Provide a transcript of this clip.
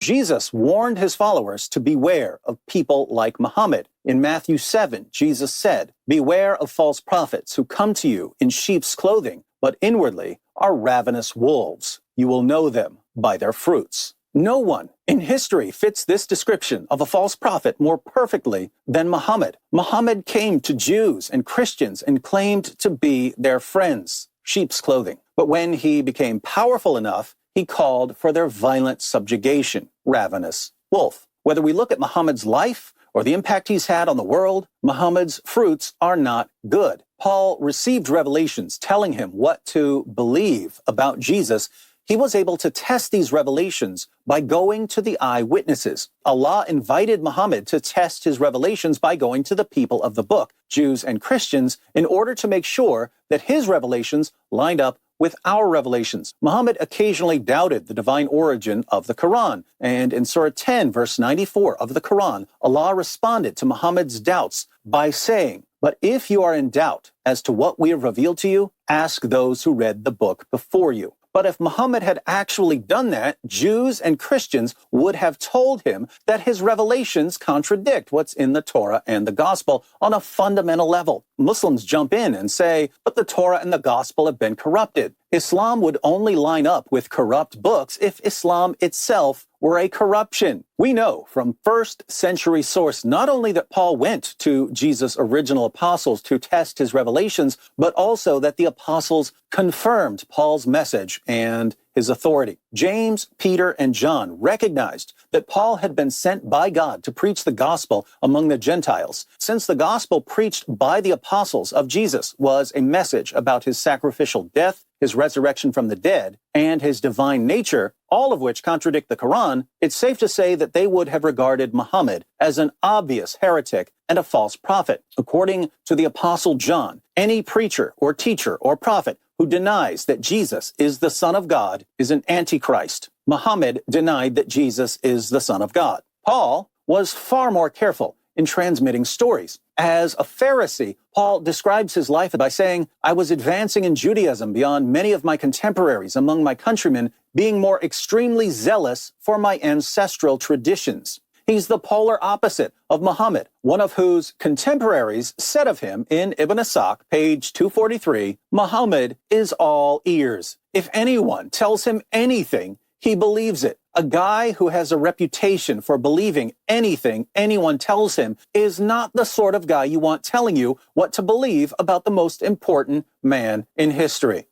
Jesus warned his followers to beware of people like Muhammad. In Matthew 7, Jesus said, "Beware of false prophets who come to you in sheep's clothing, but inwardly are ravenous wolves. You will know them by their fruits." No one in history fits this description of a false prophet more perfectly than Muhammad. Muhammad came to Jews and Christians and claimed to be their friends, sheep's clothing. But when he became powerful enough, he called for their violent subjugation, ravenous wolf. Whether we look at Muhammad's life or the impact he's had on the world, Muhammad's fruits are not good. Paul received revelations telling him what to believe about Jesus. He was able to test these revelations by going to the eyewitnesses. Allah invited Muhammad to test his revelations by going to the people of the book, Jews and Christians, in order to make sure that his revelations lined up with our revelations. Muhammad occasionally doubted the divine origin of the Quran, and in Surah 10, verse 94 of the Quran, Allah responded to Muhammad's doubts by saying, "But if you are in doubt as to what we have revealed to you, ask those who read the book before you." But if Muhammad had actually done that, Jews and Christians would have told him that his revelations contradict what's in the Torah and the Gospel on a fundamental level. Muslims jump in and say, but the Torah and the Gospel have been corrupted. Islam would only line up with corrupt books if Islam itself were a corruption. We know from first-century source not only that Paul went to Jesus' original apostles to test his revelations, but also that the apostles confirmed Paul's message and his authority. James, Peter, and John recognized that Paul had been sent by God to preach the gospel among the Gentiles. Since the gospel preached by the apostles of Jesus was a message about his sacrificial death, his resurrection from the dead, and his divine nature, all of which contradict the Quran, it's safe to say that they would have regarded Muhammad as an obvious heretic and a false prophet. According to the Apostle John, any preacher or teacher or prophet who denies that Jesus is the Son of God is an antichrist. Muhammad denied that Jesus is the Son of God. Paul was far more careful in transmitting stories. As a Pharisee, Paul describes his life by saying, "I was advancing in Judaism beyond many of my contemporaries among my countrymen, being more extremely zealous for my ancestral traditions." He's the polar opposite of Muhammad, one of whose contemporaries said of him in Ibn Ishaq, page 243, "Muhammad is all ears. If anyone tells him anything, he believes it." A guy who has a reputation for believing anything anyone tells him is not the sort of guy you want telling you what to believe about the most important man in history.